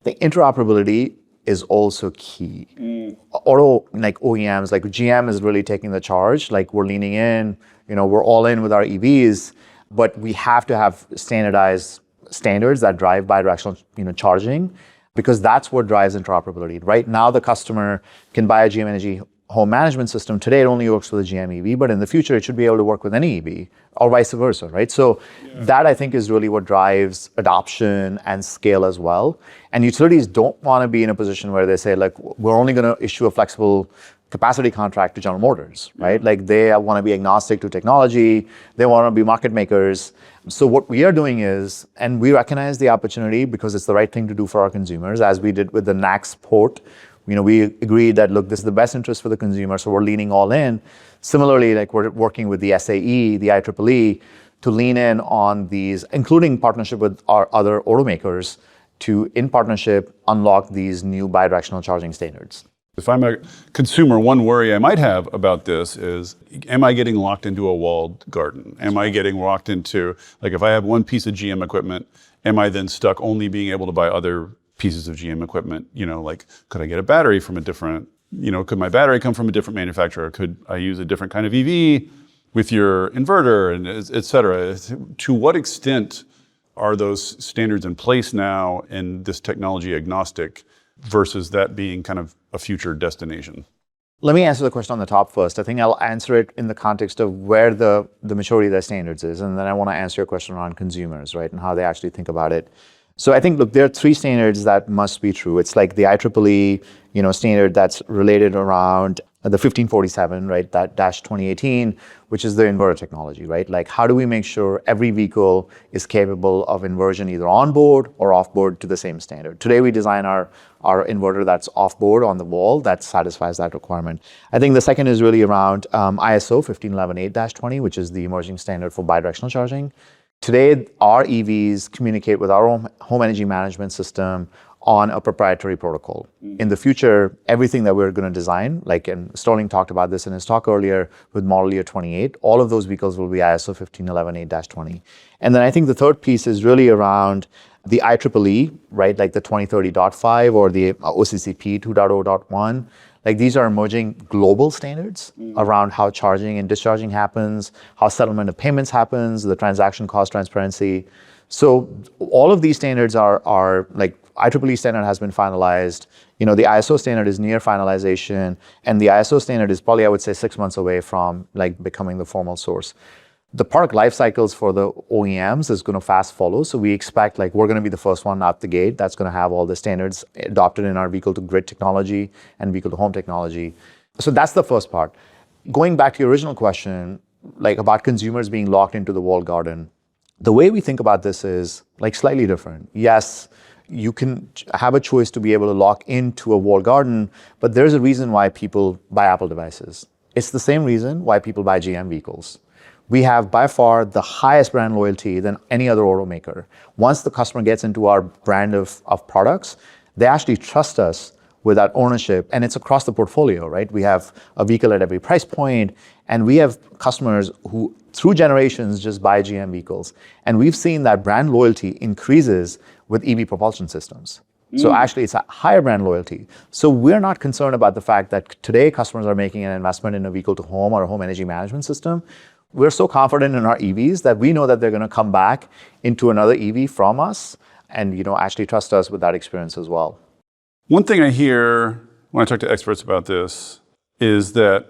I think interoperability is also key. Auto, OEMs, GM is really taking the charge. We're leaning in, we're all in with our EVs, but we have to have standardized standards that drive bidirectional, charging, because that's what drives interoperability. Right now, the customer can buy a GM Energy home management system. Today, it only works with a GM EV, but in the future, it should be able to work with any EV or vice versa, right? So that, I think, is really what drives adoption and scale as well. And utilities don't want to be in a position where they say, we're only going to issue a flexible capacity contract to General Motors, right? They want to be agnostic to technology. They want to be market makers. So what we are doing is, and we recognize the opportunity because it's the right thing to do for our consumers, as we did with the NACS port. We agreed that, look, this is the best interest for the consumer, so we're leaning all in. Similarly, we're working with the SAE, the IEEE, to lean in on these, including partnership with our other automakers, to, in partnership, unlock these new bidirectional charging standards. If I'm a consumer, one worry I might have about this is, am I getting locked into a walled garden? Am I getting locked into, like if I have one piece of GM equipment, am I then stuck only being able to buy other pieces of GM equipment? Like could I get a battery from a different, could my battery come from a different manufacturer? Could I use a different kind of EV with your inverter and et cetera? To what extent are those standards in place now and this technology agnostic versus that being kind of a future destination? Let me answer the question on the top first. I think I'll answer it in the context of where the maturity of their standards is, and then I want to answer your question around consumers, right, and how they actually think about it. So I think, look, there are three standards that must be true. It's like the IEEE, standard that's related around the 1547, right, that dash 2018, which is the inverter technology, right? Like, how do we make sure every vehicle is capable of inversion either on board or off board to the same standard? Today, we design our inverter that's off board on the wall that satisfies that requirement. I think the second is really around ISO 15118-20, which is the emerging standard for bidirectional charging. Today, our EVs communicate with our home energy management system on a proprietary protocol. In the future, everything that we're going to design, and Sterling talked about this in his talk earlier with Model Year 28, all of those vehicles will be ISO 15118-20. And then I think the third piece is really around the IEEE, right, like the 2030.5 or the OCCP 2.0.1. Like, these are emerging global standards around how charging and discharging happens, how settlement of payments happens, the transaction cost transparency. So all of these standards are like, IEEE standard has been finalized. The ISO standard is near finalization, and the ISO standard is probably, I would say, 6 months away from becoming the formal source. The product life cycles for the OEMs is going to fast follow. So we expect we're going to be the first one out the gate that's going to have all the standards adopted in our vehicle to grid technology and vehicle to home technology. So that's the first part. Going back to your original question, about consumers being locked into the walled garden, the way we think about this is slightly different. Yes, you can have a choice to be able to lock into a walled garden, but there's a reason why people buy Apple devices. It's the same reason why people buy GM vehicles. We have by far the highest brand loyalty than any other automaker. Once the customer gets into our brand of products, they actually trust us with that ownership, and it's across the portfolio, right? We have a vehicle at every price point, and we have customers who, through generations, just buy GM vehicles. And we've seen that brand loyalty increases with EV propulsion systems. So actually, it's a higher brand loyalty. So we're not concerned about the fact that today customers are making an investment in a vehicle to home or a home energy management system. We're so confident in our EVs that we know that they're going to come back into another EV from us and actually trust us with that experience as well. One thing I hear when I talk to experts about this is that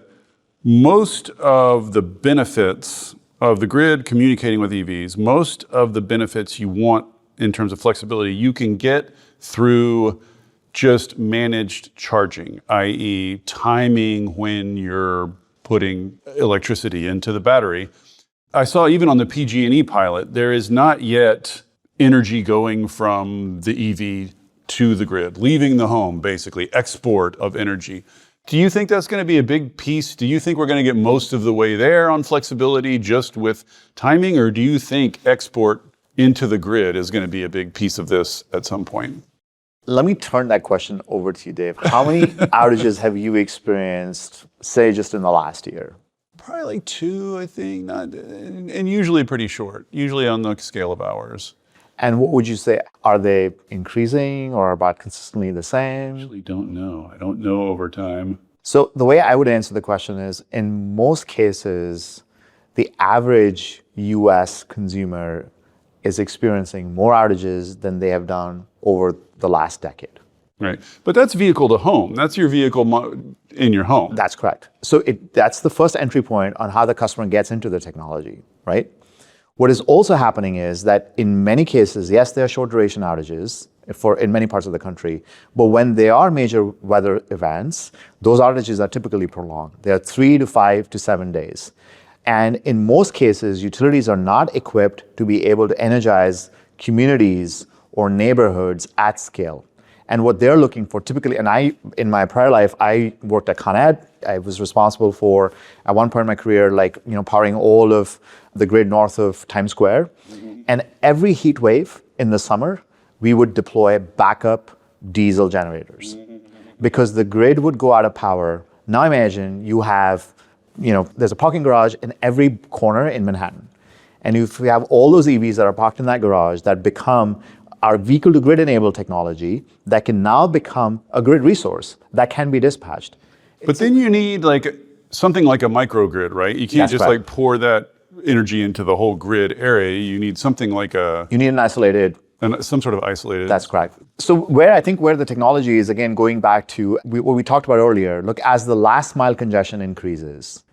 most of the benefits of the grid communicating with EVs, most of the benefits you want in terms of flexibility, you can get through just managed charging, i.e. timing when you're putting electricity into the battery. I saw even on the PG&E pilot, there is not yet energy going from the EV to the grid, leaving the home, basically, export of energy. Do you think that's going to be a big piece? Do you think we're going to get most of the way there on flexibility just with timing, or do you think export into the grid is going to be a big piece of this at some point? Let me turn that question over to you, Dave. How many outages have you experienced, say, just in the last year? Probably 2, I think, and usually pretty short, usually on the scale of hours. And what would you say? Are they increasing or about consistently the same? I actually don't know. I don't know over time. So the way I would answer the question is, in most cases, the average US consumer is experiencing more outages than they have done over the last decade. Right. But that's vehicle to home. That's your vehicle in your home. That's correct. So that's the first entry point on how the customer gets into the technology, right? What is also happening is that in many cases, yes, there are short duration outages in many parts of the country, but when there are major weather events, those outages are typically prolonged. They are 3 to 5 to 7 days. And in most cases, utilities are not equipped to be able to energize communities or neighborhoods at scale. And what they're looking for typically, and in my prior life, I worked at Con Ed. I was responsible for, at one point in my career, powering all of the grid north of Times Square. Mm-hmm. And every heat wave in the summer, we would deploy backup diesel generators. Mm-hmm. because the grid would go out of power. Now imagine you have, there's a parking garage in every corner in Manhattan. And if we have all those EVs that are parked in that garage that become our vehicle-to-grid enabled technology that can now become a grid resource that can be dispatched. But then you need something like a microgrid, right? You can't just pour that energy into the whole grid area. You need something like You need some sort of isolated. That's correct. So where the technology is, again, going back to what we talked about earlier, look, as the last mile congestion increases,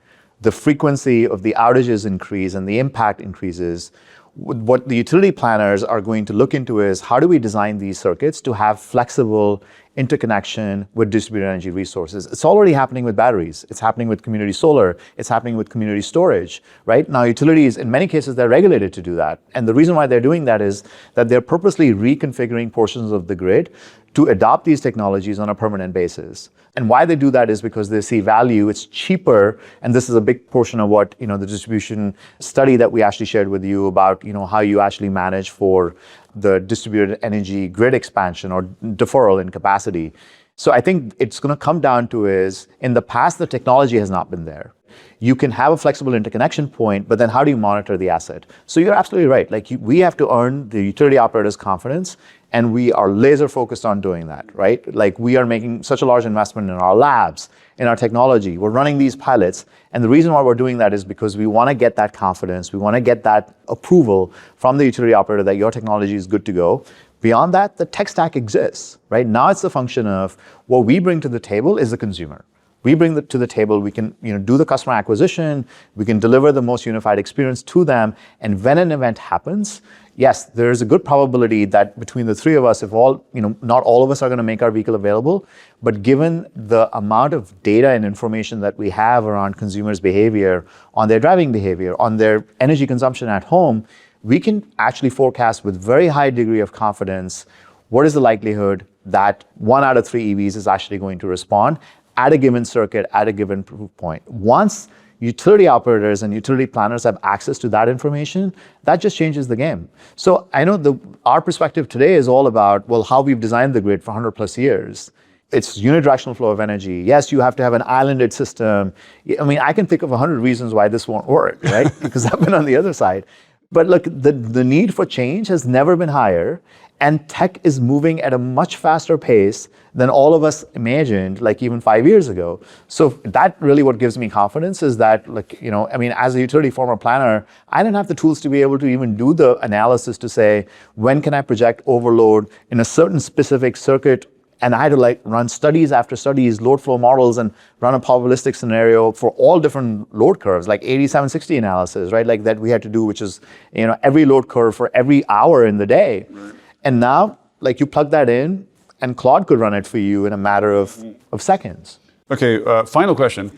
the frequency of the outages increase and the impact increases, what the utility planners are going to look into is how do we design these circuits to have flexible interconnection with distributed energy resources. It's already happening with batteries. It's happening with community solar. It's happening with community storage, right? Now, utilities, in many cases, they're regulated to do that. And the reason why they're doing that is that they're purposely reconfiguring portions of the grid to adopt these technologies on a permanent basis. And why they do that is because they see value. It's cheaper, and this is a big portion of what the distribution study that we actually shared with you about how you actually manage for the distributed energy grid expansion or deferral in capacity. So I think it's going to come down to is, in the past, the technology has not been there. You can have a flexible interconnection point, but then how do you monitor the asset? So you're absolutely right. We have to earn the utility operator's confidence, and we are laser focused on doing that, right? We are making such a large investment in our labs, in our technology. We're running these pilots, and the reason why we're doing that is because we want to get that confidence. We want to get that approval from the utility operator that your technology is good to go. Beyond that, the tech stack exists, right? Now it's a function of what we bring to the table is the consumer. We bring to the table, we can do the customer acquisition, we can deliver the most unified experience to them, and when an event happens, yes, there is a good probability that between the three of us, if not all of us are going to make our vehicle available, but given the amount of data and information that we have around consumers' behavior, on their driving behavior, on their energy consumption at home, we can actually forecast with very high degree of confidence what is the likelihood that 1 out of 3 EVs is actually going to respond at a given circuit, at a given proof point. Once utility operators and utility planners have access to that information, that just changes the game. So I know our perspective today is all about, well, how we've designed the grid for 100 plus years. It's unidirectional flow of energy. Yes, you have to have an islanded system. I mean, I can think of 100 reasons why this won't work, right? Because I've been on the other side. But look, the need for change has never been higher, and tech is moving at a much faster pace than all of us imagined, even 5 years ago. So that really what gives me confidence is that, as a utility former planner, I didn't have the tools to be able to even do the analysis to say, when can I project overload in a certain specific circuit? And I had to run studies after studies, load flow models, and run a probabilistic scenario for all different load curves, like 8760 analysis, right? That we had to do, which is, every load curve for every hour in the day. Right. And now, you plug that in, and Claude could run it for you in a matter of seconds. Okay, final question.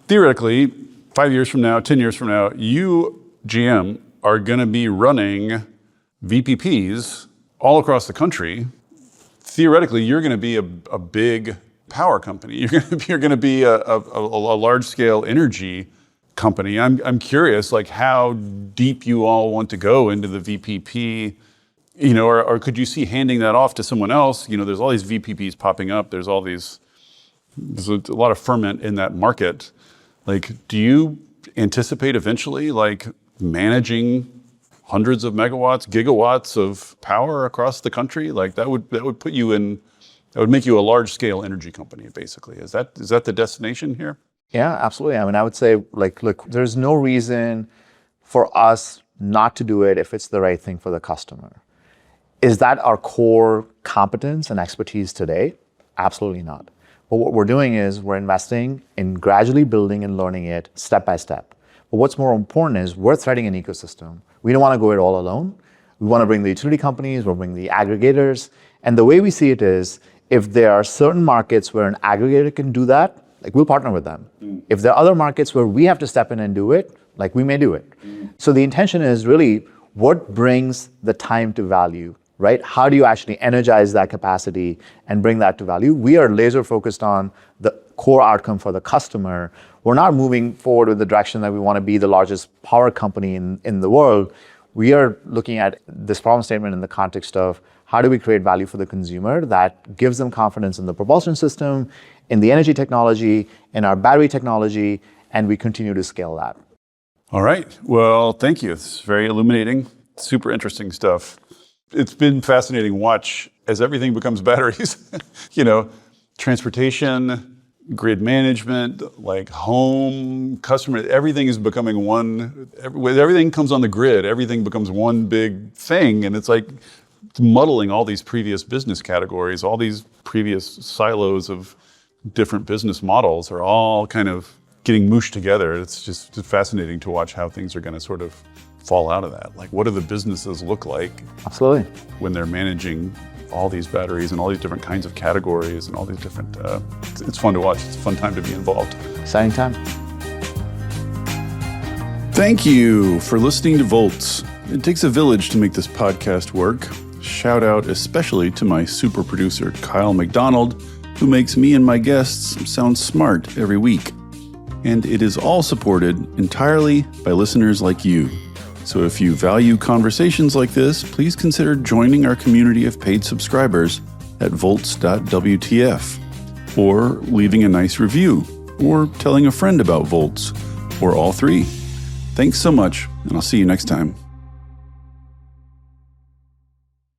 Theoretically, 5 years from now, 10 years from now, you, GM, are going to be running VPPs all across the country. Theoretically, you're going to be a big power company. You're going to be a large-scale energy company. I'm curious, how deep you all want to go into the VPP. Or could you see handing that off to someone else? There's all these VPPs popping up. There's a lot of ferment in that market. Do you anticipate eventually, managing hundreds of megawatts, gigawatts of power across the country? That would make you a large-scale energy company, basically. Is that the destination here? Yeah, absolutely. I would say, look, there's no reason for us not to do it if it's the right thing for the customer. Is that our core competence and expertise today? Absolutely not. But what we're doing is we're investing in gradually building and learning it step by step. But what's more important is we're threading an ecosystem. We don't want to go it all alone. We want to bring the utility companies, we'll bring the aggregators. And the way we see it is, if there are certain markets where an aggregator can do that, we'll partner with them. If there are other markets where we have to step in and do it, we may do it. So the intention is really what brings the time to value, right? How do you actually energize that capacity and bring that to value? We are laser focused on the core outcome for the customer. We're not moving forward with the direction that we want to be the largest power company in the world. We are looking at this problem statement in the context of how do we create value for the consumer that gives them confidence in the propulsion system, in the energy technology, in our battery technology, and we continue to scale that. All right. Well, thank you. It's very illuminating, super interesting stuff. It's been fascinating to watch as everything becomes batteries, transportation, grid management, like home, customer, everything is becoming one. Everything comes on the grid, everything becomes one big thing. And it's like it's muddling all these previous business categories, all these previous silos of different business models are all kind of getting mooshed together. It's just fascinating to watch how things are going to sort of fall out of that. Like, what do the businesses look like? Absolutely. When they're managing all these batteries and all these different kinds of categories and all these different, it's fun to watch. It's a fun time to be involved. Exciting time. Thank you for listening to Volts. It takes a village to make this podcast work. Shout out especially to my super producer, Kyle McDonald, who makes me and my guests sound smart every week. And it is all supported entirely by listeners like you. So if you value conversations like this, please consider joining our community of paid subscribers at volts.wtf, or leaving a nice review, or telling a friend about Volts, or all three. Thanks so much, and I'll see you next time.